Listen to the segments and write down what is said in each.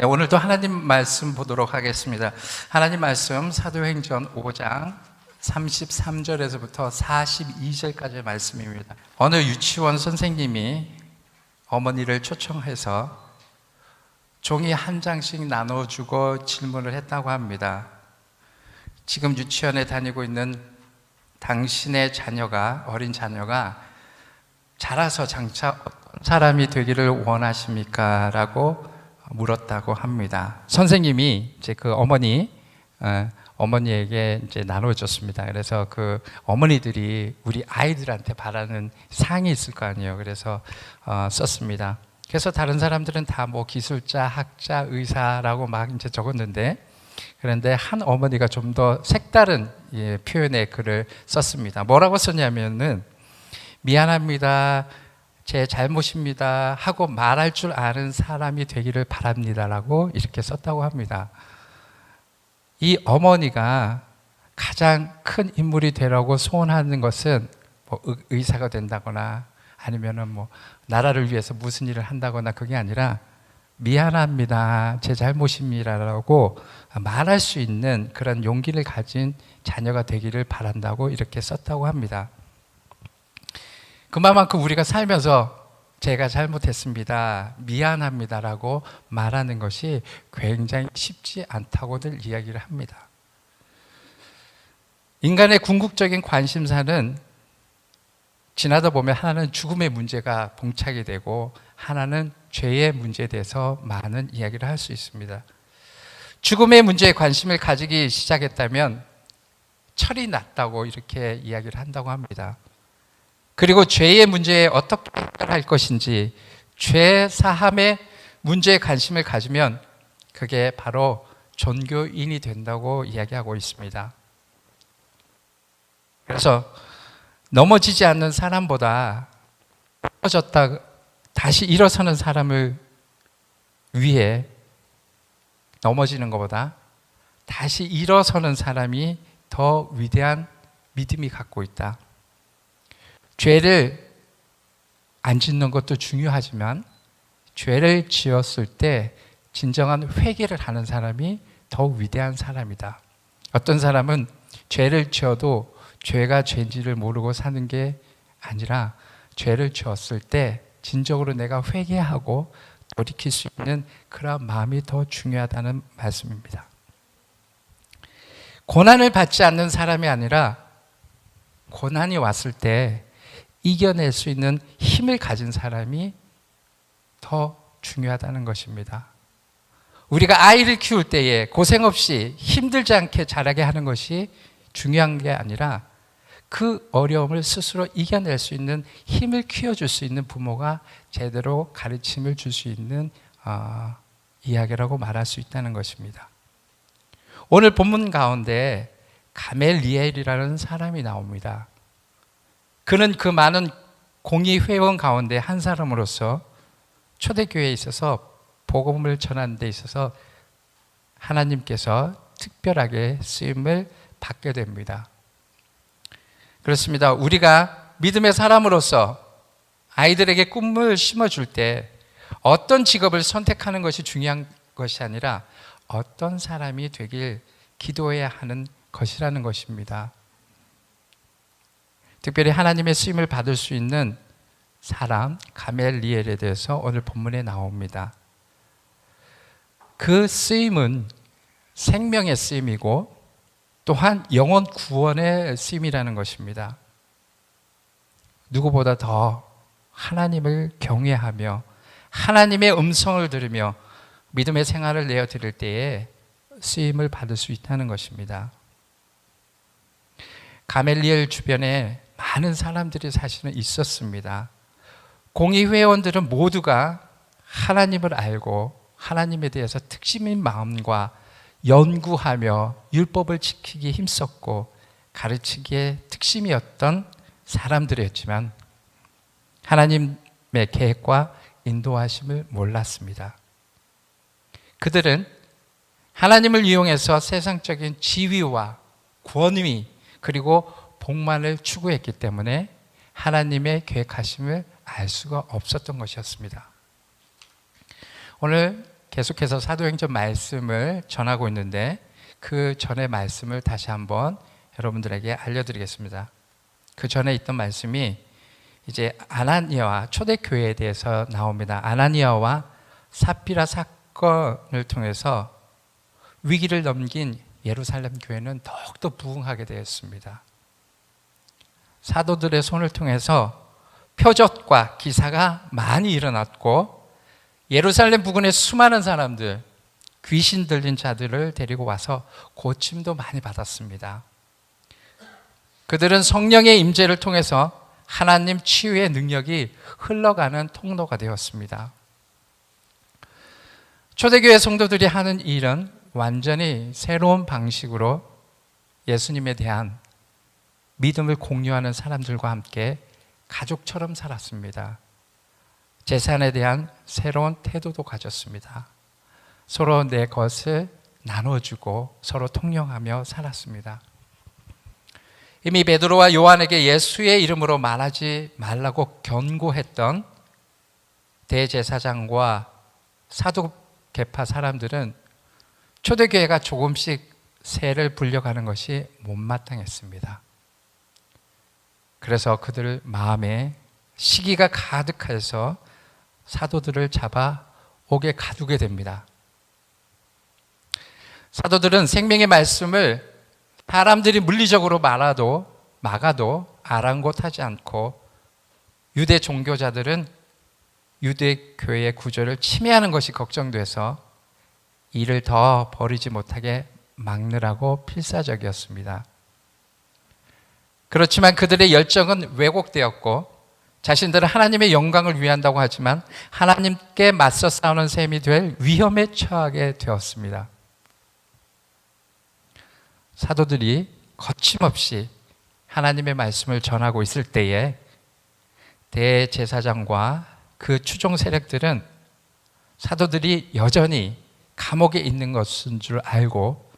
네, 오늘도 하나님 말씀 보도록 하겠습니다. 하나님 말씀 사도행전 5장 33절에서부터 42절까지의 말씀입니다. 어느 유치원 선생님이 어머니를 초청해서 종이 한 장씩 나눠주고 질문을 했다고 합니다. 지금 유치원에 다니고 있는 당신의 자녀가, 어린 자녀가 자라서 장차 어떤 사람이 되기를 원하십니까? 라고 물었다고 합니다. 선생님이 이제 그 어머니에게 이제 나눠줬습니다. 그래서 그 어머니들이 우리 아이들한테 바라는 상이 있을 거 아니에요. 그래서 썼습니다. 그래서 다른 사람들은 다 뭐 기술자, 학자, 의사라고 막 이제 적었는데, 그런데 한 어머니가 좀 더 색다른 표현의 글을 썼습니다. 뭐라고 썼냐면은, 미안합니다, 제 잘못입니다 하고 말할 줄 아는 사람이 되기를 바랍니다라고 이렇게 썼다고 합니다. 이 어머니가 가장 큰 인물이 되라고 소원하는 것은 뭐 의사가 된다거나 아니면은 뭐 나라를 위해서 무슨 일을 한다거나 그게 아니라 미안합니다, 제 잘못입니다라고 말할 수 있는 그런 용기를 가진 자녀가 되기를 바란다고 이렇게 썼다고 합니다. 그만큼 우리가 살면서 제가 잘못했습니다, 미안합니다라고 말하는 것이 굉장히 쉽지 않다고들 이야기를 합니다. 인간의 궁극적인 관심사는 지나다 보면 하나는 죽음의 문제가 봉착이 되고 하나는 죄의 문제에 대해서 많은 이야기를 할 수 있습니다. 죽음의 문제에 관심을 가지기 시작했다면 철이 났다고 이렇게 이야기를 한다고 합니다. 그리고 죄의 문제에 어떻게 해결할 것인지, 죄 사함의 문제에 관심을 가지면 그게 바로 종교인이 된다고 이야기하고 있습니다. 그래서 넘어지지 않는 사람보다 넘어졌다 다시 일어서는 사람을 위해 넘어지는 것보다 다시 일어서는 사람이 더 위대한 믿음이 갖고 있다. 죄를 안 짓는 것도 중요하지만 죄를 지었을 때 진정한 회개를 하는 사람이 더 위대한 사람이다. 어떤 사람은 죄를 지어도 죄가 죄인지를 모르고 사는 게 아니라 죄를 지었을 때 진정으로 내가 회개하고 돌이킬 수 있는 그런 마음이 더 중요하다는 말씀입니다. 고난을 받지 않는 사람이 아니라 고난이 왔을 때 이겨낼 수 있는 힘을 가진 사람이 더 중요하다는 것입니다. 우리가 아이를 키울 때에 고생 없이 힘들지 않게 자라게 하는 것이 중요한 게 아니라 그 어려움을 스스로 이겨낼 수 있는 힘을 키워줄 수 있는 부모가 제대로 가르침을 줄 수 있는 이야기라고 말할 수 있다는 것입니다. 오늘 본문 가운데 가멜리엘이라는 사람이 나옵니다. 그는 그 많은 공의 회원 가운데 한 사람으로서 초대교회에 있어서 복음을 전하는 데 있어서 하나님께서 특별하게 쓰임을 받게 됩니다. 그렇습니다. 우리가 믿음의 사람으로서 아이들에게 꿈을 심어줄 때 어떤 직업을 선택하는 것이 중요한 것이 아니라 어떤 사람이 되길 기도해야 하는 것이라는 것입니다. 특별히 하나님의 쓰임을 받을 수 있는 사람 가멜리엘에 대해서 오늘 본문에 나옵니다. 그 쓰임은 생명의 쓰임이고 또한 영혼 구원의 쓰임이라는 것입니다. 누구보다 더 하나님을 경외하며 하나님의 음성을 들으며 믿음의 생활을 내어드릴 때에 쓰임을 받을 수 있다는 것입니다. 가멜리엘 주변에 많은 사람들이 사실은 있었습니다. 공의회원들은 모두가 하나님을 알고 하나님에 대해서 특심인 마음과 연구하며 율법을 지키기에 힘썼고 가르치기에 특심이었던 사람들이었지만 하나님의 계획과 인도하심을 몰랐습니다. 그들은 하나님을 이용해서 세상적인 지위와 권위 그리고 복만을 추구했기 때문에 하나님의 계획하심을 알 수가 없었던 것이었습니다. 오늘 계속해서 사도행전 말씀을 전하고 있는데 그 전의 말씀을 다시 한번 여러분들에게 알려드리겠습니다. 그 전에 있던 말씀이 이제 아나니아와 초대교회에 대해서 나옵니다. 아나니아와 삽비라 사건을 통해서 위기를 넘긴 예루살렘 교회는 더욱더 부흥하게 되었습니다. 사도들의 손을 통해서 표적과 기사가 많이 일어났고 예루살렘 부근의 수많은 사람들, 귀신 들린 자들을 데리고 와서 고침도 많이 받았습니다. 그들은 성령의 임재를 통해서 하나님 치유의 능력이 흘러가는 통로가 되었습니다. 초대교회 성도들이 하는 일은 완전히 새로운 방식으로 예수님에 대한 믿음을 공유하는 사람들과 함께 가족처럼 살았습니다. 재산에 대한 새로운 태도도 가졌습니다. 서로 내 것을 나눠주고 서로 통용하며 살았습니다. 이미 베드로와 요한에게 예수의 이름으로 말하지 말라고 경고했던 대제사장과 사두개파 사람들은 초대교회가 조금씩 세를 불려가는 것이 못마땅했습니다. 그래서 그들 마음에 시기가 가득해서 사도들을 잡아 옥에 가두게 됩니다. 사도들은 생명의 말씀을 사람들이 물리적으로 막아도 아랑곳하지 않고 유대 종교자들은 유대 교회의 구조를 침해하는 것이 걱정돼서 이를 더 버리지 못하게 막느라고 필사적이었습니다. 그렇지만 그들의 열정은 왜곡되었고 자신들은 하나님의 영광을 위한다고 하지만 하나님께 맞서 싸우는 셈이 될 위험에 처하게 되었습니다. 사도들이 거침없이 하나님의 말씀을 전하고 있을 때에 대제사장과 그 추종 세력들은 사도들이 여전히 감옥에 있는 것인 줄 알고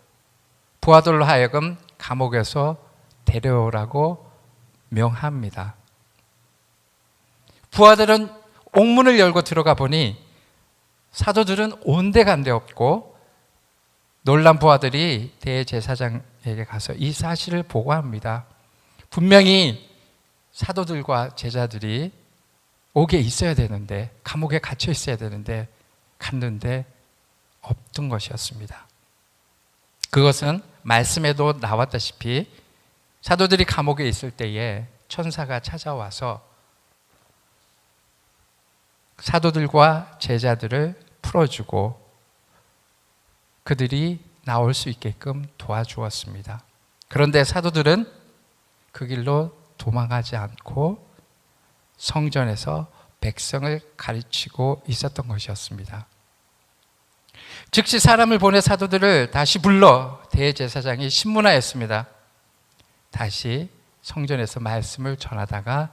부하들로 하여금 감옥에서 데려오라고 명합니다. 부하들은 옥문을 열고 들어가 보니 사도들은 온데간데 없고 놀란 부하들이 대제사장에게 가서 이 사실을 보고합니다. 분명히 사도들과 제자들이 옥에 있어야 되는데, 감옥에 갇혀 있어야 되는데 갔는데 없던 것이었습니다. 그것은 말씀에도 나왔다시피 사도들이 감옥에 있을 때에 천사가 찾아와서 사도들과 제자들을 풀어주고 그들이 나올 수 있게끔 도와주었습니다. 그런데 사도들은 그 길로 도망하지 않고 성전에서 백성을 가르치고 있었던 것이었습니다. 즉시 사람을 보내 사도들을 다시 불러 대제사장이 신문하였습니다. 다시 성전에서 말씀을 전하다가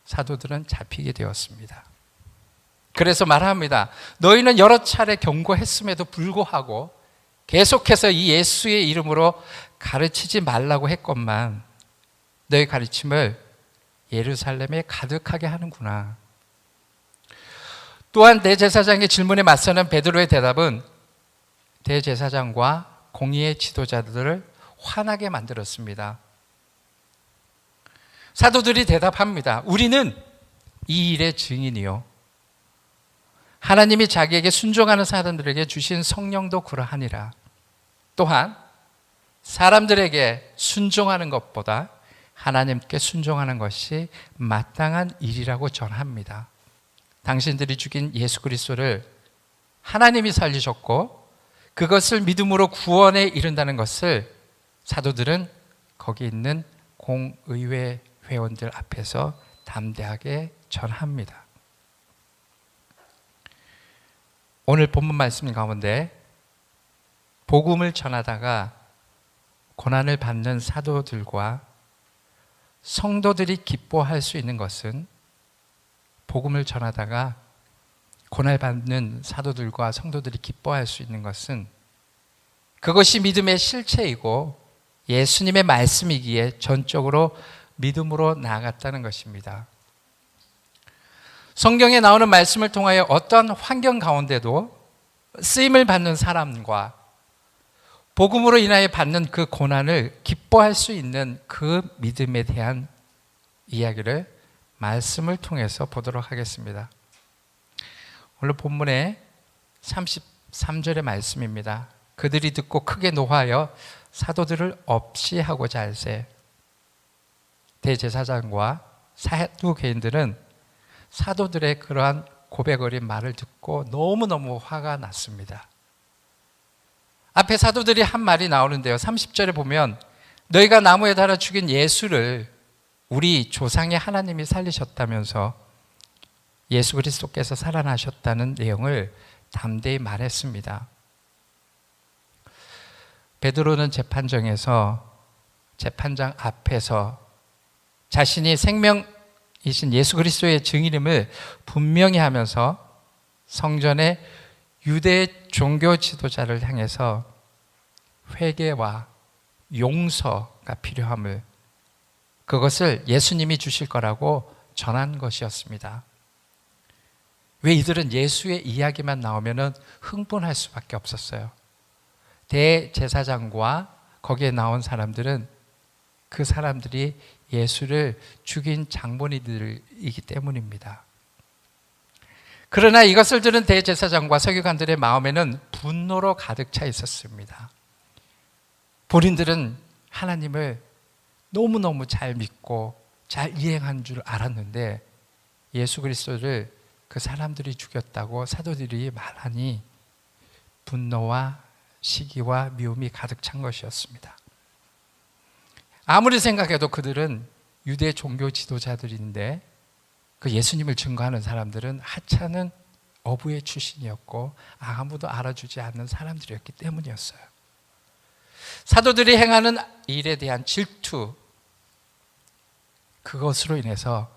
사도들은 잡히게 되었습니다. 그래서 말합니다. 너희는 여러 차례 경고했음에도 불구하고 계속해서 이 예수의 이름으로 가르치지 말라고 했건만 너희 가르침을 예루살렘에 가득하게 하는구나. 또한 대제사장의 질문에 맞서는 베드로의 대답은 대제사장과 공의의 지도자들을 화나게 만들었습니다. 사도들이 대답합니다. 우리는 이 일의 증인이요, 하나님이 자기에게 순종하는 사람들에게 주신 성령도 그러하니라. 또한 사람들에게 순종하는 것보다 하나님께 순종하는 것이 마땅한 일이라고 전합니다. 당신들이 죽인 예수 그리스도를 하나님이 살리셨고 그것을 믿음으로 구원에 이른다는 것을 사도들은 거기 있는 공의회 회원들 앞에서 담대하게 전합니다. 오늘 본문 말씀 가운데 복음을 전하다가 고난을 받는 사도들과 성도들이 기뻐할 수 있는 것은, 복음을 전하다가 고난받는 사도들과 성도들이 기뻐할 수 있는 것은 그것이 믿음의 실체이고 예수님의 말씀이기에 전적으로 믿음으로 나아갔다는 것입니다. 성경에 나오는 말씀을 통하여 어떤 환경 가운데도 쓰임을 받는 사람과 복음으로 인하여 받는 그 고난을 기뻐할 수 있는 그 믿음에 대한 이야기를 말씀을 통해서 보도록 하겠습니다. 오늘 본문의 33절의 말씀입니다. 그들이 듣고 크게 노하여 사도들을 없이 하고자 할세. 대제사장과 사두개인들은 사도들의 그러한 고백 어린 말을 듣고 너무너무 화가 났습니다. 앞에 사도들이 한 말이 나오는데요. 30절에 보면 너희가 나무에 달아 죽인 예수를 우리 조상의 하나님이 살리셨다면서 예수 그리스도께서 살아나셨다는 내용을 담대히 말했습니다. 베드로는 재판장 앞에서 자신이 생명이신 예수 그리스도의 증인임을 분명히 하면서 성전의 유대 종교 지도자를 향해서 회개와 용서가 필요함을, 그것을 예수님이 주실 거라고 전한 것이었습니다. 왜 이들은 예수의 이야기만 나오면 흥분할 수밖에 없었어요. 대제사장과 거기에 나온 사람들은 그 사람들이 예수를 죽인 장본인들이기 때문입니다. 그러나 이것을 들은 대제사장과 서기관들의 마음에는 분노로 가득 차 있었습니다. 본인들은 하나님을 너무너무 잘 믿고 잘 이행한 줄 알았는데 예수 그리스도를 그 사람들이 죽였다고 사도들이 말하니 분노와 시기와 미움이 가득 찬 것이었습니다. 아무리 생각해도 그들은 유대 종교 지도자들인데 그 예수님을 증거하는 사람들은 하찮은 어부의 출신이었고 아무도 알아주지 않는 사람들이었기 때문이었어요. 사도들이 행하는 일에 대한 질투, 그것으로 인해서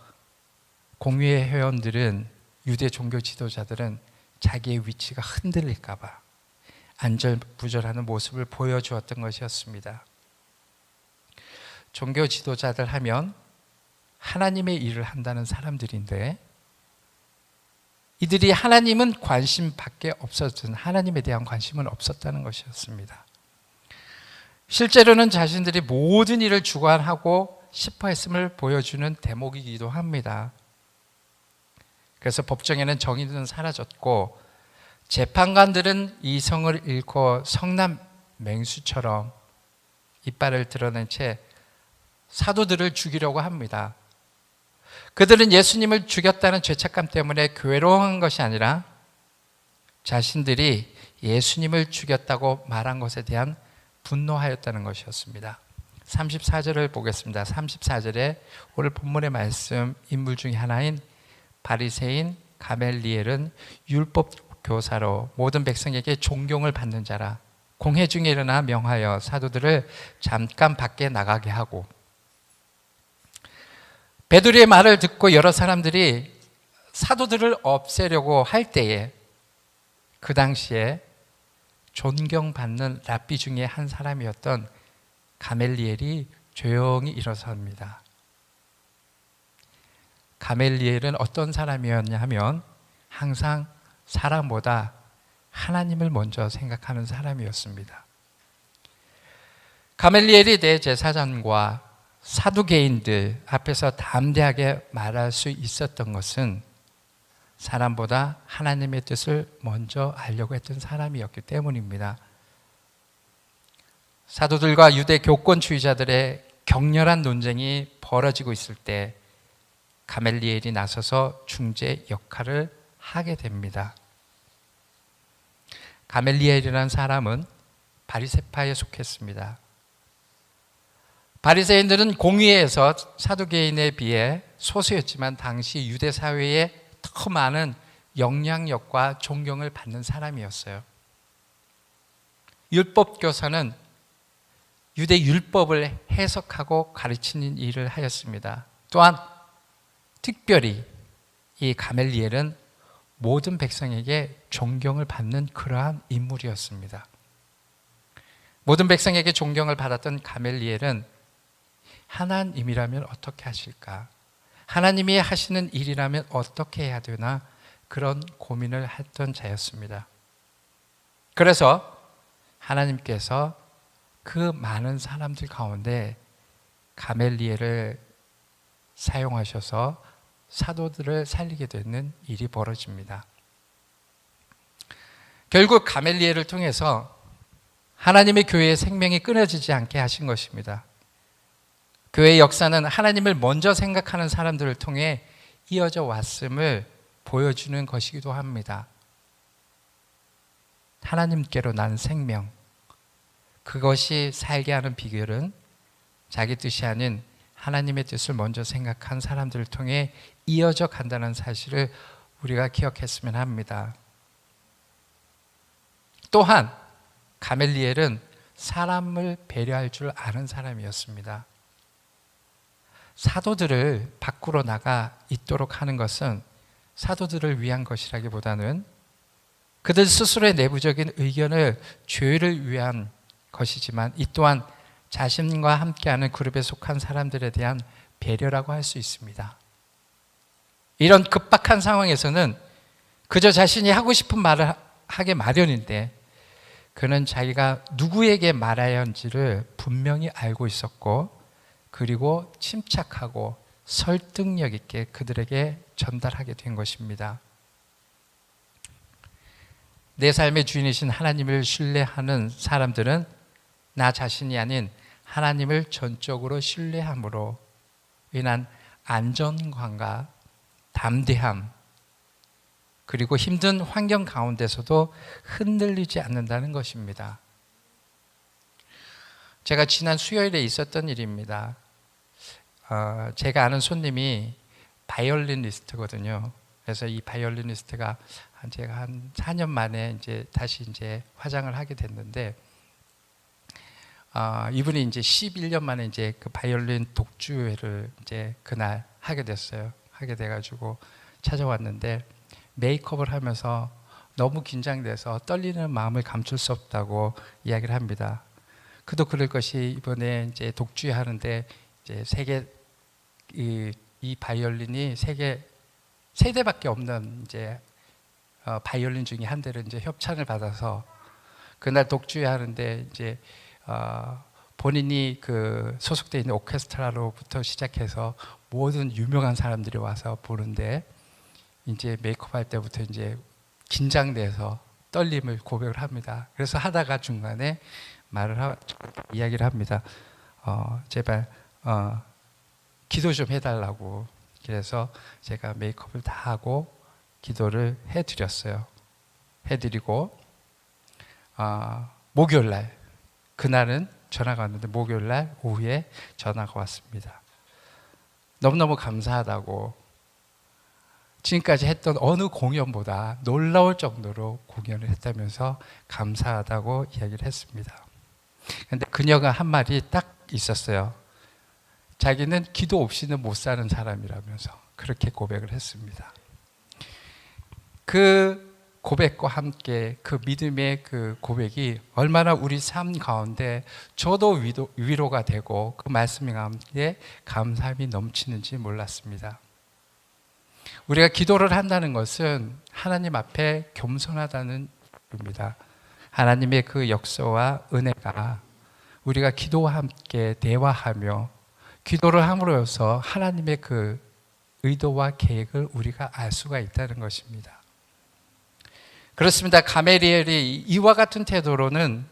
공의회 회원들은, 유대 종교 지도자들은 자기의 위치가 흔들릴까 봐 안절부절하는 모습을 보여주었던 것이었습니다. 종교 지도자들 하면 하나님의 일을 한다는 사람들인데 이들이 하나님은 관심밖에 없었던, 하나님에 대한 관심은 없었다는 것이었습니다. 실제로는 자신들이 모든 일을 주관하고 싶어 했음을 보여주는 대목이기도 합니다. 그래서 법정에는 정의는 사라졌고 재판관들은 이성을 잃고 성난 맹수처럼 이빨을 드러낸 채 사도들을 죽이려고 합니다. 그들은 예수님을 죽였다는 죄책감 때문에 괴로워한 것이 아니라 자신들이 예수님을 죽였다고 말한 것에 대한 분노하였다는 것이었습니다. 34절을 보겠습니다. 34절에 오늘 본문의 말씀 인물 중에 하나인 바리새인 가멜리엘은 율법 교사로 모든 백성에게 존경을 받는 자라. 공회 중에 일어나 명하여 사도들을 잠깐 밖에 나가게 하고, 베드로의 말을 듣고 여러 사람들이 사도들을 없애려고 할 때에 그 당시에 존경받는 랍비 중에 한 사람이었던 가멜리엘이 조용히 일어섭니다. 가멜리엘은 어떤 사람이었냐 하면 항상 사람보다 하나님을 먼저 생각하는 사람이었습니다. 가멜리엘이 대제사장과 사두개인들 앞에서 담대하게 말할 수 있었던 것은 사람보다 하나님의 뜻을 먼저 알려고 했던 사람이었기 때문입니다. 사도들과 유대 교권주의자들의 격렬한 논쟁이 벌어지고 있을 때 가멜리엘이 나서서 중재 역할을 하게 됩니다. 가멜리엘이라는 사람은 바리새파에 속했습니다. 바리새인들은 공의회에서 사두개인에 비해 소수였지만 당시 유대 사회에 더 많은 영향력과 존경을 받는 사람이었어요. 율법 교사는 유대 율법을 해석하고 가르치는 일을 하였습니다. 또한 특별히 이 가멜리엘은 모든 백성에게 존경을 받는 그러한 인물이었습니다. 모든 백성에게 존경을 받았던 가멜리엘은 하나님이라면 어떻게 하실까? 하나님이 하시는 일이라면 어떻게 해야 되나? 그런 고민을 했던 자였습니다. 그래서 하나님께서 그 많은 사람들 가운데 가멜리엘을 사용하셔서 사도들을 살리게 되는 일이 벌어집니다. 결국 가멜리엘을 통해서 하나님의 교회의 생명이 끊어지지 않게 하신 것입니다. 교회의 역사는 하나님을 먼저 생각하는 사람들을 통해 이어져 왔음을 보여주는 것이기도 합니다. 하나님께로 난 생명, 그것이 살게 하는 비결은 자기 뜻이 아닌 하나님의 뜻을 먼저 생각한 사람들을 통해 이어져 간다는 사실을 우리가 기억했으면 합니다. 또한 가멜리엘은 사람을 배려할 줄 아는 사람이었습니다. 사도들을 밖으로 나가 있도록 하는 것은 사도들을 위한 것이라기보다는 그들 스스로의 내부적인 의견을 조율을 위한 것이지만 이 또한 자신과 함께하는 그룹에 속한 사람들에 대한 배려라고 할 수 있습니다. 이런 급박한 상황에서는 그저 자신이 하고 싶은 말을 하게 마련인데 그는 자기가 누구에게 말해야 하는지를 분명히 알고 있었고 그리고 침착하고 설득력 있게 그들에게 전달하게 된 것입니다. 내 삶의 주인이신 하나님을 신뢰하는 사람들은 나 자신이 아닌 하나님을 전적으로 신뢰함으로 인한 안전감과 담대함, 그리고 힘든 환경 가운데서도 흔들리지 않는다는 것입니다. 제가 지난 수요일에 있었던 일입니다. 제가 아는 손님이 바이올리니스트거든요. 그래서 이 바이올리니스트가 제가 한 4년 만에 다시 화장을 하게 됐는데, 이분이 11년 만에 그 바이올린 독주회를 그날 하게 됐어요. 하게 돼가지고 찾아왔는데 메이크업을 하면서 너무 긴장돼서 떨리는 마음을 감출 수 없다고 이야기를 합니다. 그도 그럴 것이 이번에 독주회 하는데 세계 이 바이올린이 세 대밖에 없는 바이올린 중에 한 대를 협찬을 받아서 그날 독주회 하는데 본인이 그 소속되어 있는 오케스트라로부터 시작해서 모든 유명한 사람들이 와서 보는데 메이크업 할 때부터 긴장돼서 떨림을 고백을 합니다. 그래서 하다가 중간에 이야기를 합니다. 제발 기도 좀 해달라고. 그래서 제가 메이크업을 다 하고 기도를 해드렸어요. 해드리고 목요일 날, 그날은 전화가 왔는데 목요일 날 오후에 전화가 왔습니다. 너무너무 감사하다고, 지금까지 했던 어느 공연보다 놀라울 정도로 공연을 했다면서 감사하다고 이야기를 했습니다. 그런데 그녀가 한 말이 딱 있었어요. 자기는 기도 없이는 못 사는 사람이라면서 그렇게 고백을 했습니다. 그 고백과 함께 그 믿음의 그 고백이 얼마나 우리 삶 가운데 저도 위로가 되고 그 말씀 가운데 감사함이 넘치는지 몰랐습니다. 우리가 기도를 한다는 것은 하나님 앞에 겸손하다는 겁니다. 하나님의 그 역사와 은혜가 우리가 기도와 함께 대화하며 기도를 함으로써 하나님의 그 의도와 계획을 우리가 알 수가 있다는 것입니다. 그렇습니다. 가멜리엘이 이와 같은 태도로는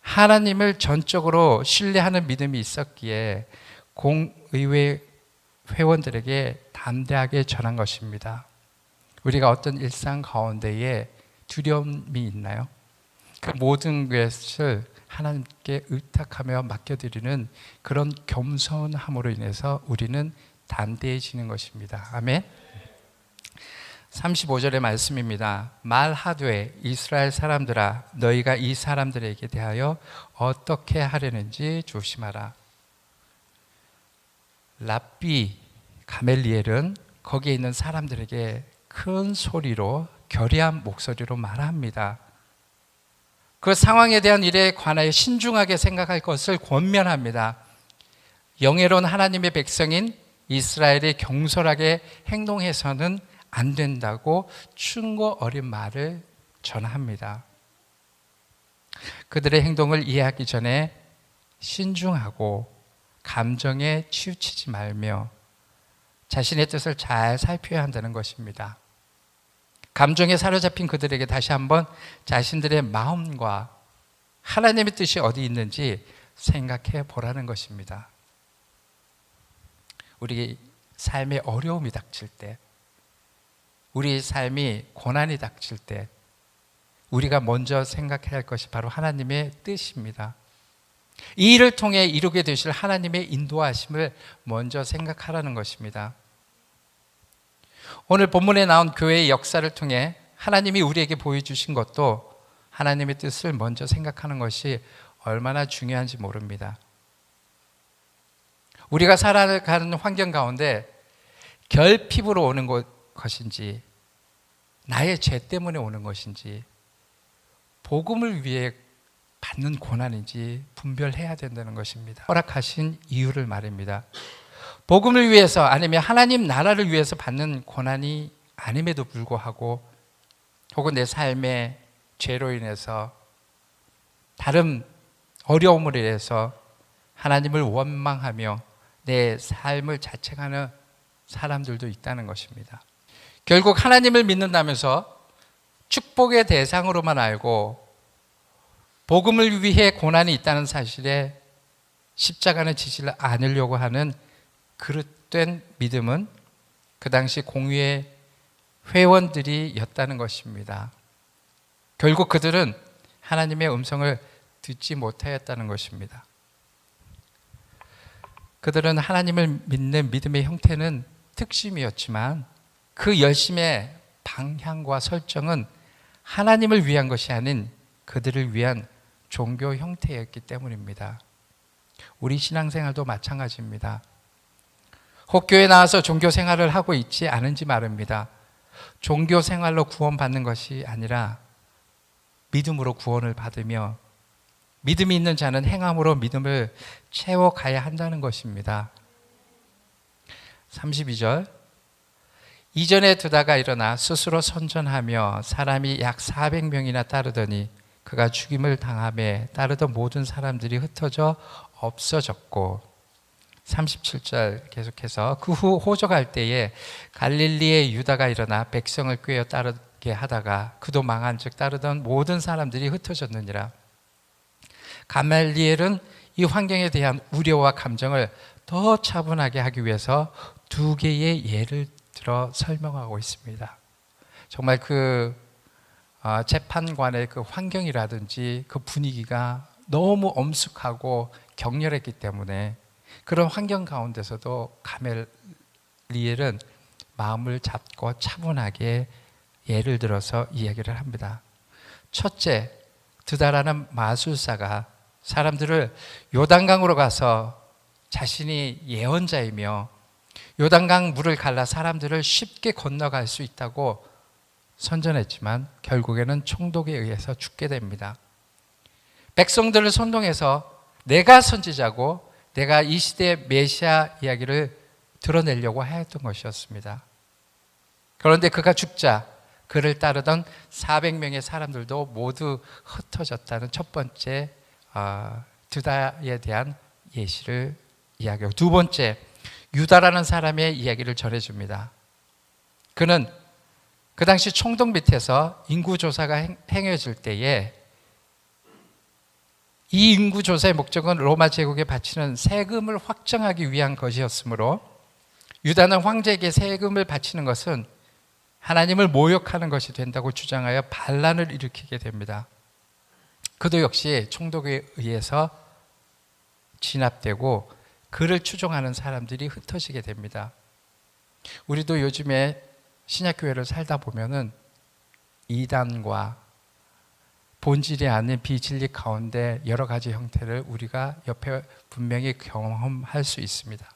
하나님을 전적으로 신뢰하는 믿음이 있었기에 공의회 회원들에게 담대하게 전한 것입니다. 우리가 어떤 일상 가운데에 두려움이 있나요? 그 모든 것을 하나님께 의탁하며 맡겨드리는 그런 겸손함으로 인해서 우리는 담대해지는 것입니다. 아멘. 35절의 말씀입니다. 말하되 이스라엘 사람들아 너희가 이 사람들에게 대하여 어떻게 하려는지 조심하라. 랍비 가멜리엘은 거기에 있는 사람들에게 큰 소리로 결의한 목소리로 말합니다. 그 상황에 대한 일에 관하여 신중하게 생각할 것을 권면합니다. 영예로운 하나님의 백성인 이스라엘이 경솔하게 행동해서는 안 된다고 충고 어린 말을 전합니다. 그들의 행동을 이해하기 전에 신중하고 감정에 치우치지 말며 자신의 뜻을 잘 살펴야 한다는 것입니다. 감정에 사로잡힌 그들에게 다시 한번 자신들의 마음과 하나님의 뜻이 어디 있는지 생각해 보라는 것입니다. 우리 삶에 어려움이 닥칠 때, 우리 삶이 고난이 닥칠 때 우리가 먼저 생각해야 할 것이 바로 하나님의 뜻입니다. 이 일을 통해 이루게 되실 하나님의 인도하심을 먼저 생각하라는 것입니다. 오늘 본문에 나온 교회의 역사를 통해 하나님이 우리에게 보여주신 것도 하나님의 뜻을 먼저 생각하는 것이 얼마나 중요한지 모릅니다. 우리가 살아가는 환경 가운데 결핍으로 오는 것인지, 나의 죄 때문에 오는 것인지, 복음을 위해 받는 고난인지 분별해야 된다는 것입니다. 허락하신 이유를 말입니다. 복음을 위해서 아니면 하나님 나라를 위해서 받는 고난이 아님에도 불구하고, 혹은 내 삶의 죄로 인해서, 다른 어려움을 인해서 하나님을 원망하며 내 삶을 자책하는 사람들도 있다는 것입니다. 결국 하나님을 믿는다면서 축복의 대상으로만 알고 복음을 위해 고난이 있다는 사실에 십자가는 지지 않으려고 하는 그릇된 믿음은 그 당시 공의의 회원들이었다는 것입니다. 결국 그들은 하나님의 음성을 듣지 못하였다는 것입니다. 그들은 하나님을 믿는 믿음의 형태는 특심이었지만 그 열심의 방향과 설정은 하나님을 위한 것이 아닌 그들을 위한 종교 형태였기 때문입니다. 우리 신앙생활도 마찬가지입니다. 혹 교회 나와서 종교 생활을 하고 있지 않은지 말입니다. 종교 생활로 구원받는 것이 아니라 믿음으로 구원을 받으며 믿음이 있는 자는 행함으로 믿음을 채워가야 한다는 것입니다. 32절, 이전에 두다가 일어나 스스로 선전하며 사람이 약 400명이나 따르더니 그가 죽임을 당함에 따르던 모든 사람들이 흩어져 없어졌고, 37절 계속해서 그 후 호적할 때에 갈릴리의 유다가 일어나 백성을 꾀어 따르게 하다가 그도 망한 즉 따르던 모든 사람들이 흩어졌느니라. 가말리엘은 이 환경에 대한 우려와 감정을 더 차분하게 하기 위해서 두 개의 예를 들어 설명하고 있습니다. 정말 그 재판관의 그 환경이라든지 그 분위기가 너무 엄숙하고 격렬했기 때문에 그런 환경 가운데서도 가멜리엘은 마음을 잡고 차분하게 예를 들어서 이야기를 합니다. 첫째, 드다라는 마술사가 사람들을 요단강으로 가서 자신이 예언자이며 요단강 물을 갈라 사람들을 쉽게 건너갈 수 있다고 선전했지만 결국에는 총독에 의해서 죽게 됩니다. 백성들을 선동해서 내가 선지자고 내가 이 시대의 메시아 이야기를 드러내려고 하였던 것이었습니다. 그런데 그가 죽자 그를 따르던 400명의 사람들도 모두 흩어졌다는 첫 번째 드다에 대한 예시를 이야기하고, 두 번째, 유다라는 사람의 이야기를 전해줍니다. 그는 그 당시 총독 밑에서 인구조사가 행해질 때에 이 인구조사의 목적은 로마 제국에 바치는 세금을 확정하기 위한 것이었으므로 유다는 황제에게 세금을 바치는 것은 하나님을 모욕하는 것이 된다고 주장하여 반란을 일으키게 됩니다. 그도 역시 총독에 의해서 진압되고 그를 추종하는 사람들이 흩어지게 됩니다. 우리도 요즘에 신약교회를 살다 보면은 이단과 본질이 아닌 비진리 가운데 여러 가지 형태를 우리가 옆에 분명히 경험할 수 있습니다.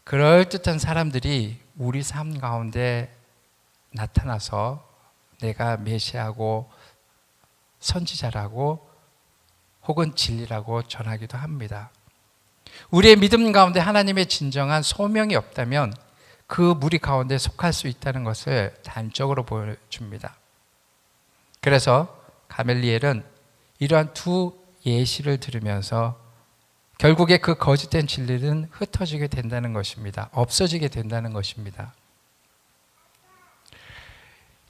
그럴듯한 사람들이 우리 삶 가운데 나타나서 내가 메시아고 선지자라고 혹은 진리라고 전하기도 합니다. 우리의 믿음 가운데 하나님의 진정한 소명이 없다면 그 무리 가운데 속할 수 있다는 것을 단적으로 보여줍니다. 그래서 가멜리엘은 이러한 두 예시를 들으면서 결국에 그 거짓된 진리는 흩어지게 된다는 것입니다. 없어지게 된다는 것입니다.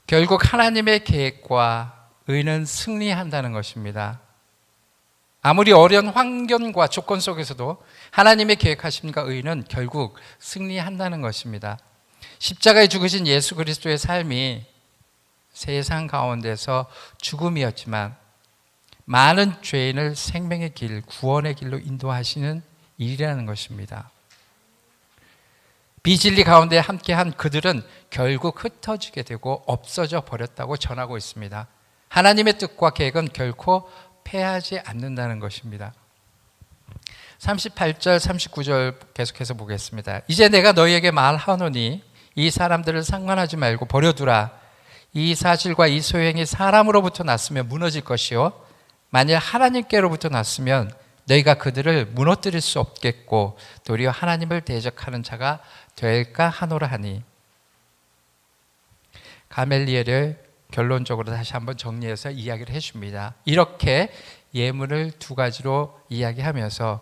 결국 하나님의 계획과 의는 승리한다는 것입니다. 아무리 어려운 환경과 조건 속에서도 하나님의 계획하심과 의는 결국 승리한다는 것입니다. 십자가에 죽으신 예수 그리스도의 삶이 세상 가운데서 죽음이었지만 많은 죄인을 생명의 길, 구원의 길로 인도하시는 일이라는 것입니다. 비진리 가운데 함께한 그들은 결국 흩어지게 되고 없어져 버렸다고 전하고 있습니다. 하나님의 뜻과 계획은 결코 패하지 않는다는 것입니다. 38절, 39절 계속해서 보겠습니다. 이제 내가 너희에게 말하노니 이 사람들을 상관하지 말고 버려두라. 이 사실과 이 소행이 사람으로부터 났으면 무너질 것이요 만일 하나님께로부터 났으면 너희가 그들을 무너뜨릴 수 없겠고 도리어 하나님을 대적하는 자가 될까 하노라 하니. 가멜리엘을 결론적으로 다시 한번 정리해서 이야기를 해줍니다. 이렇게 예문을 두 가지로 이야기하면서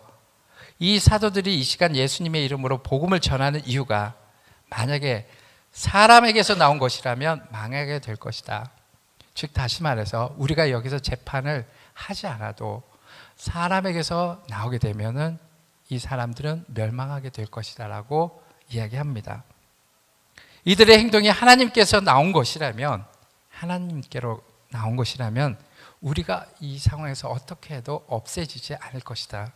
이 사도들이 이 시간 예수님의 이름으로 복음을 전하는 이유가 만약에 사람에게서 나온 것이라면 망하게 될 것이다. 즉 다시 말해서 우리가 여기서 재판을 하지 않아도 사람에게서 나오게 되면은 이 사람들은 멸망하게 될 것이다 라고 이야기합니다. 이들의 행동이 하나님께서 나온 것이라면, 하나님께로 나온 것이라면 우리가 이 상황에서 어떻게 해도 없애지지 않을 것이다.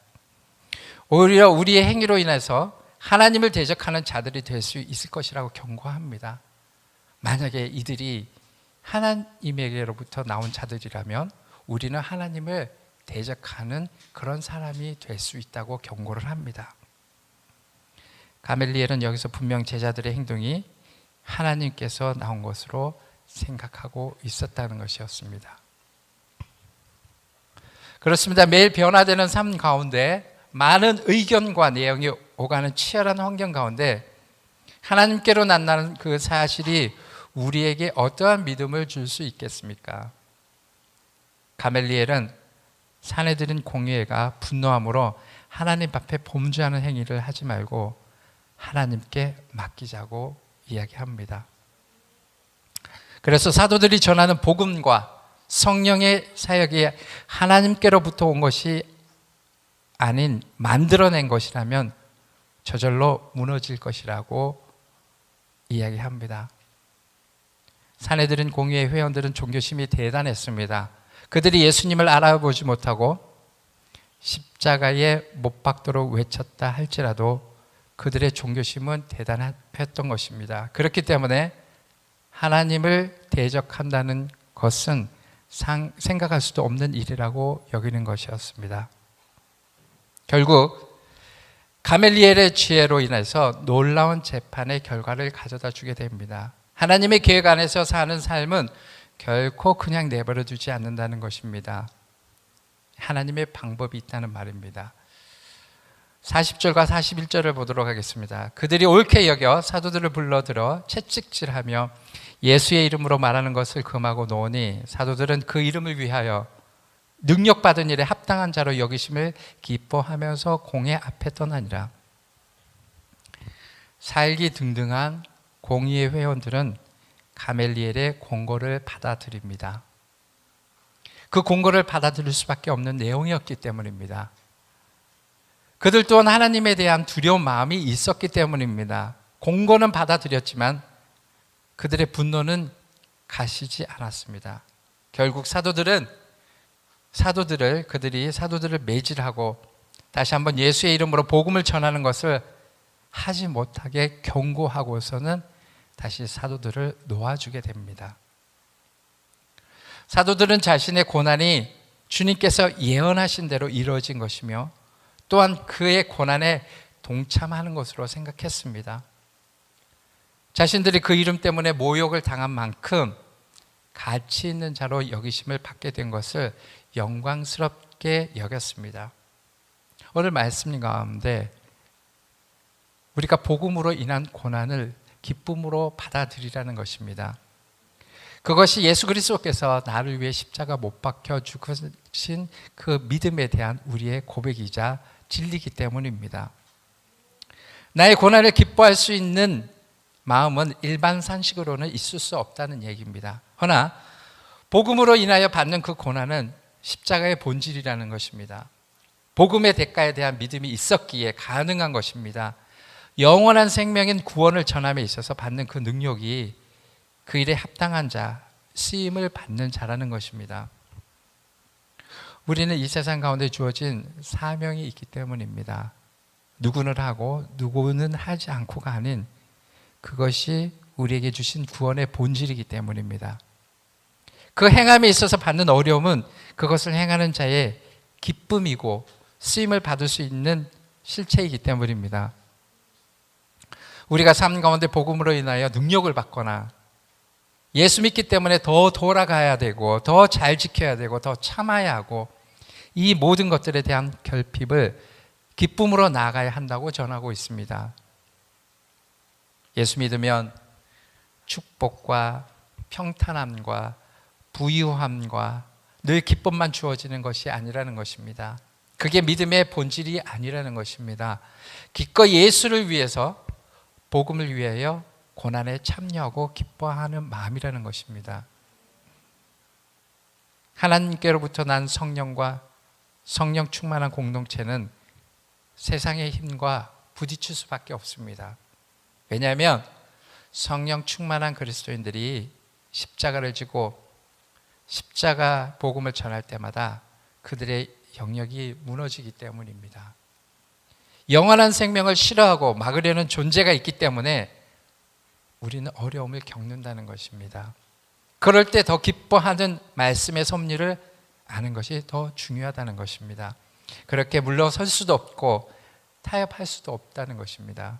오히려 우리의 행위로 인해서 하나님을 대적하는 자들이 될 수 있을 것이라고 경고합니다. 만약에 이들이 하나님에게로부터 나온 자들이라면 우리는 하나님을 대적하는 그런 사람이 될 수 있다고 경고를 합니다. 가멜리엘은 여기서 분명 제자들의 행동이 하나님께서 나온 것으로 생각하고 있었다는 것이었습니다. 그렇습니다. 매일 변화되는 삶 가운데 많은 의견과 내용이 오가는 치열한 환경 가운데 하나님께로 만나는 그 사실이 우리에게 어떠한 믿음을 줄 수 있겠습니까? 가멜리엘은 사내들인 공회가 분노함으로 하나님 앞에 범죄하는 행위를 하지 말고 하나님께 맡기자고 이야기합니다. 그래서 사도들이 전하는 복음과 성령의 사역이 하나님께로부터 온 것이 아닌 만들어낸 것이라면 저절로 무너질 것이라고 이야기합니다. 사내들인 공회의 회원들은 종교심이 대단했습니다. 그들이 예수님을 알아보지 못하고 십자가에 못 박도록 외쳤다 할지라도 그들의 종교심은 대단했던 것입니다. 그렇기 때문에 하나님을 대적한다는 것은 생각할 수도 없는 일이라고 여기는 것이었습니다. 결국 가멜리엘의 지혜로 인해서 놀라운 재판의 결과를 가져다 주게 됩니다. 하나님의 계획 안에서 사는 삶은 결코 그냥 내버려 두지 않는다는 것입니다. 하나님의 방법이 있다는 말입니다. 40절과 41절을 보도록 하겠습니다. 그들이 옳게 여겨 사도들을 불러들어 채찍질하며 예수의 이름으로 말하는 것을 금하고 놓으니 사도들은 그 이름을 위하여 능력받은 일에 합당한 자로 여기심을 기뻐하면서 공회 앞에 떠나니라. 살기등등한 공의회 회원들은 가멜리엘의 공고를 받아들입니다. 그 공고를 받아들일 수밖에 없는 내용이었기 때문입니다. 그들 또한 하나님에 대한 두려운 마음이 있었기 때문입니다. 공고는 받아들였지만 그들의 분노는 가시지 않았습니다. 결국 그들이 사도들을 매질하고 다시 한번 예수의 이름으로 복음을 전하는 것을 하지 못하게 경고하고서는 다시 사도들을 놓아주게 됩니다. 사도들은 자신의 고난이 주님께서 예언하신 대로 이루어진 것이며 또한 그의 고난에 동참하는 것으로 생각했습니다. 자신들이 그 이름 때문에 모욕을 당한 만큼 가치 있는 자로 여기심을 받게 된 것을 영광스럽게 여겼습니다. 오늘 말씀 가운데 우리가 복음으로 인한 고난을 기쁨으로 받아들이라는 것입니다. 그것이 예수 그리스도께서 나를 위해 십자가 못 박혀 죽으신 그 믿음에 대한 우리의 고백이자 진리이기 때문입니다. 나의 고난을 기뻐할 수 있는 마음은 일반 상식으로는 있을 수 없다는 얘기입니다. 허나 복음으로 인하여 받는 그 고난은 십자가의 본질이라는 것입니다. 복음의 대가에 대한 믿음이 있었기에 가능한 것입니다. 영원한 생명인 구원을 전함에 있어서 받는 그 능력이 그 일에 합당한 자, 쓰임을 받는 자라는 것입니다. 우리는 이 세상 가운데 주어진 사명이 있기 때문입니다. 누구는 하고 누구는 하지 않고가 아닌 그것이 우리에게 주신 구원의 본질이기 때문입니다. 그 행함에 있어서 받는 어려움은 그것을 행하는 자의 기쁨이고 쓰임을 받을 수 있는 실체이기 때문입니다. 우리가 삶 가운데 복음으로 인하여 능력을 받거나 예수 믿기 때문에 더 돌아가야 되고 더 잘 지켜야 되고 더 참아야 하고 이 모든 것들에 대한 결핍을 기쁨으로 나아가야 한다고 전하고 있습니다. 예수 믿으면 축복과 평탄함과 부유함과 늘 기쁨만 주어지는 것이 아니라는 것입니다. 그게 믿음의 본질이 아니라는 것입니다. 기꺼이 예수를 위해서 복음을 위하여 고난에 참여하고 기뻐하는 마음이라는 것입니다. 하나님께로부터 난 성령과 성령 충만한 공동체는 세상의 힘과 부딪힐 수밖에 없습니다. 왜냐하면 성령 충만한 그리스도인들이 십자가를 지고 십자가 복음을 전할 때마다 그들의 영역이 무너지기 때문입니다. 영원한 생명을 싫어하고 막으려는 존재가 있기 때문에 우리는 어려움을 겪는다는 것입니다. 그럴 때 더 기뻐하는 말씀의 섭리를 아는 것이 더 중요하다는 것입니다. 그렇게 물러설 수도 없고 타협할 수도 없다는 것입니다.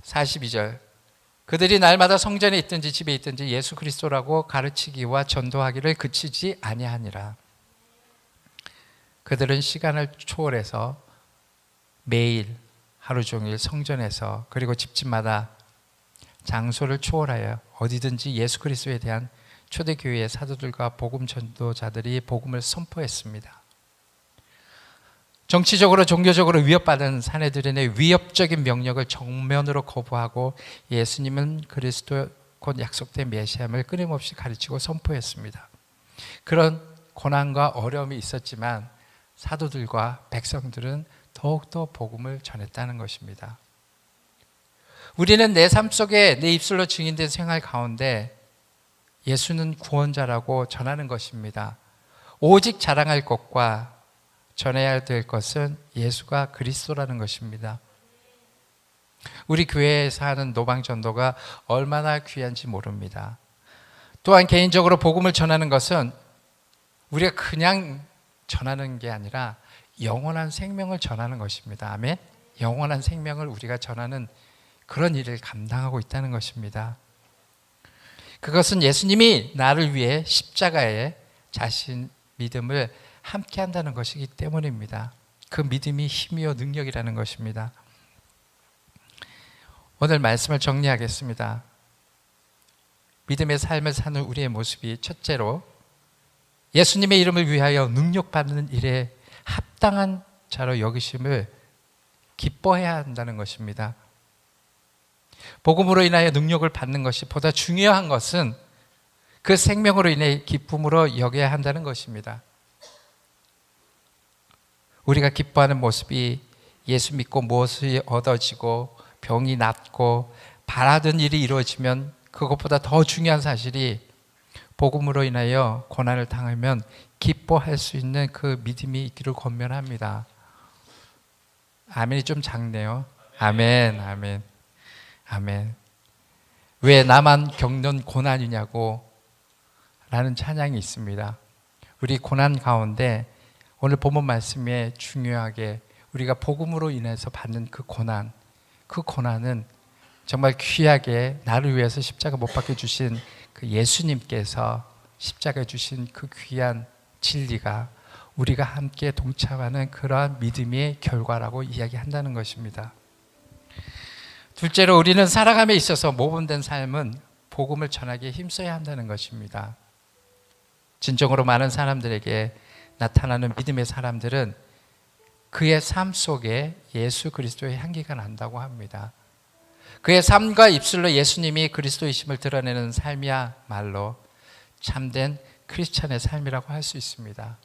42절 그들이 날마다 성전에 있든지 집에 있든지 예수 그리스도라고 가르치기와 전도하기를 그치지 아니하니라. 그들은 시간을 초월해서 매일 하루 종일 성전에서 그리고 집집마다 장소를 초월하여 어디든지 예수 그리스도에 대한 초대교회의 사도들과 복음 전도자들이 복음을 선포했습니다. 정치적으로 종교적으로 위협받은 사내들인의 위협적인 명령을 정면으로 거부하고 예수님은 그리스도 곧 약속된 메시아임을 끊임없이 가르치고 선포했습니다. 그런 고난과 어려움이 있었지만 사도들과 백성들은 더욱더 복음을 전했다는 것입니다. 우리는 내 삶 속에 내 입술로 증인된 생활 가운데 예수는 구원자라고 전하는 것입니다. 오직 자랑할 것과 전해야 될 것은 예수가 그리스도라는 것입니다. 우리 교회에서 하는 노방전도가 얼마나 귀한지 모릅니다. 또한 개인적으로 복음을 전하는 것은 우리가 그냥 전하는 게 아니라 영원한 생명을 전하는 것입니다. 아멘. 영원한 생명을 우리가 전하는 그런 일을 감당하고 있다는 것입니다. 그것은 예수님이 나를 위해 십자가에 자신 믿음을 함께 한다는 것이기 때문입니다. 그 믿음이 힘이요 능력이라는 것입니다. 오늘 말씀을 정리하겠습니다. 믿음의 삶을 사는 우리의 모습이 첫째로 예수님의 이름을 위하여 능력받는 일에 합당한 자로 여기심을 기뻐해야 한다는 것입니다. 복음으로 인하여 능력을 받는 것이 보다 중요한 것은 그 생명으로 인해 기쁨으로 여겨야 한다는 것입니다. 우리가 기뻐하는 모습이 예수 믿고 무엇이 얻어지고 병이 낫고 바라던 일이 이루어지면 그것보다 더 중요한 사실이 복음으로 인하여 고난을 당하면 기뻐할 수 있는 그 믿음이 있기를 권면합니다. 아멘이 좀 작네요. 아멘, 아멘, 아멘. 왜 나만 겪는 고난이냐고 라는 찬양이 있습니다. 우리 고난 가운데 오늘 본문 말씀에 중요하게 우리가 복음으로 인해서 받는 그 고난은 정말 귀하게 나를 위해서 십자가 못 박혀 주신 그 예수님께서 십자가에 주신 그 귀한 진리가 우리가 함께 동참하는 그러한 믿음의 결과라고 이야기한다는 것입니다. 둘째로 우리는 살아감에 있어서 모범된 삶은 복음을 전하기에 힘써야 한다는 것입니다. 진정으로 많은 사람들에게 나타나는 믿음의 사람들은 그의 삶 속에 예수 그리스도의 향기가 난다고 합니다. 그의 삶과 입술로 예수님이 그리스도이심을 드러내는 삶이야말로 참된 크리스찬의 삶이라고 할 수 있습니다.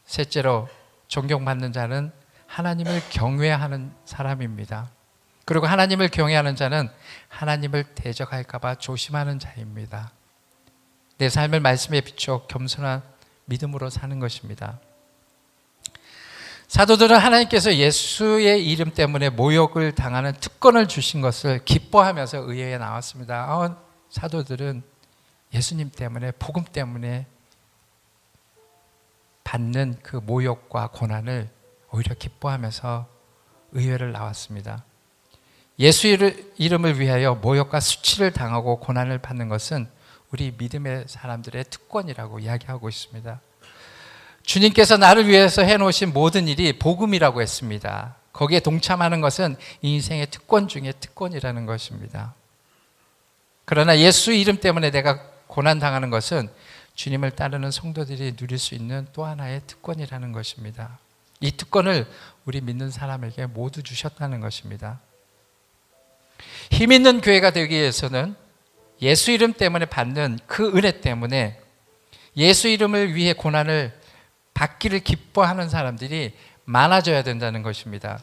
셋째로, 존경받는 자는 하나님을 경외하는 사람입니다. 그리고 하나님을 경외하는 자는 하나님을 대적할까 봐 조심하는 자입니다. 내 삶을 말씀에 비춰 겸손한 믿음으로 사는 것입니다. 사도들은 하나님께서 예수의 이름 때문에 모욕을 당하는 특권을 주신 것을 기뻐하면서 의회에 나왔습니다. 사도들은 예수님 때문에, 복음 때문에 받는 그 모욕과 고난을 오히려 기뻐하면서 의회를 나왔습니다. 예수 이름을 위하여 모욕과 수치를 당하고 고난을 받는 것은 우리 믿음의 사람들의 특권이라고 이야기하고 있습니다. 주님께서 나를 위해서 해놓으신 모든 일이 복음이라고 했습니다. 거기에 동참하는 것은 인생의 특권 중에 특권이라는 것입니다. 그러나 예수 이름 때문에 내가 고난당하는 것은 주님을 따르는 성도들이 누릴 수 있는 또 하나의 특권이라는 것입니다. 이 특권을 우리 믿는 사람에게 모두 주셨다는 것입니다. 힘 있는 교회가 되기 위해서는 예수 이름 때문에 받는 그 은혜 때문에 예수 이름을 위해 고난을 받기를 기뻐하는 사람들이 많아져야 된다는 것입니다.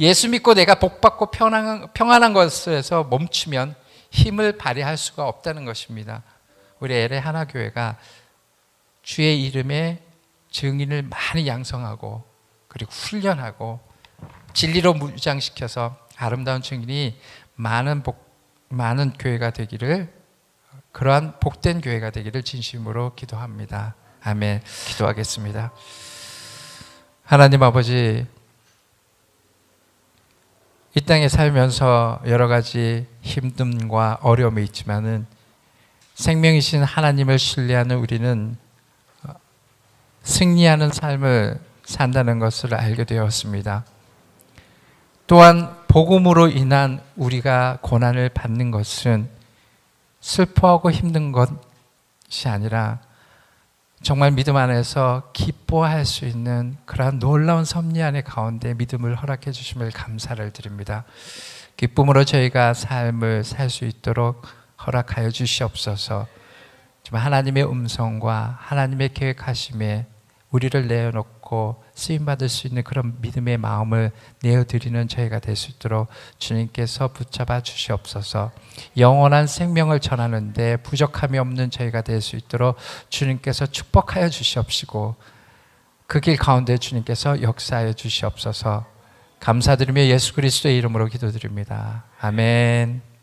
예수 믿고 내가 복받고 평안한 것에서 멈추면 힘을 발휘할 수가 없다는 것입니다. 우리 LA 하나교회가 주의 이름의 증인을 많이 양성하고 그리고 훈련하고 진리로 무장시켜서 아름다운 증인이 많은 교회가 되기를, 그러한 복된 교회가 되기를 진심으로 기도합니다. 아멘. 기도하겠습니다. 하나님 아버지, 이 땅에 살면서 여러 가지 힘듦과 어려움이 있지만은 생명이신 하나님을 신뢰하는 우리는 승리하는 삶을 산다는 것을 알게 되었습니다. 또한 복음으로 인한 우리가 고난을 받는 것은 슬퍼하고 힘든 것이 아니라 정말 믿음 안에서 기뻐할 수 있는 그러한 놀라운 섭리 안의 가운데 믿음을 허락해 주심을 감사를 드립니다. 기쁨으로 저희가 삶을 살 수 있도록 허락하여 주시옵소서. 정말 하나님의 음성과 하나님의 계획하심에 우리를 내어놓고 쓰임받을 수 있는 그런 믿음의 마음을 내어드리는 저희가 될 수 있도록 주님께서 붙잡아 주시옵소서. 영원한 생명을 전하는데 부족함이 없는 저희가 될 수 있도록 주님께서 축복하여 주시옵시고 그 길 가운데 주님께서 역사하여 주시옵소서. 감사드리며 예수 그리스도의 이름으로 기도드립니다. 아멘.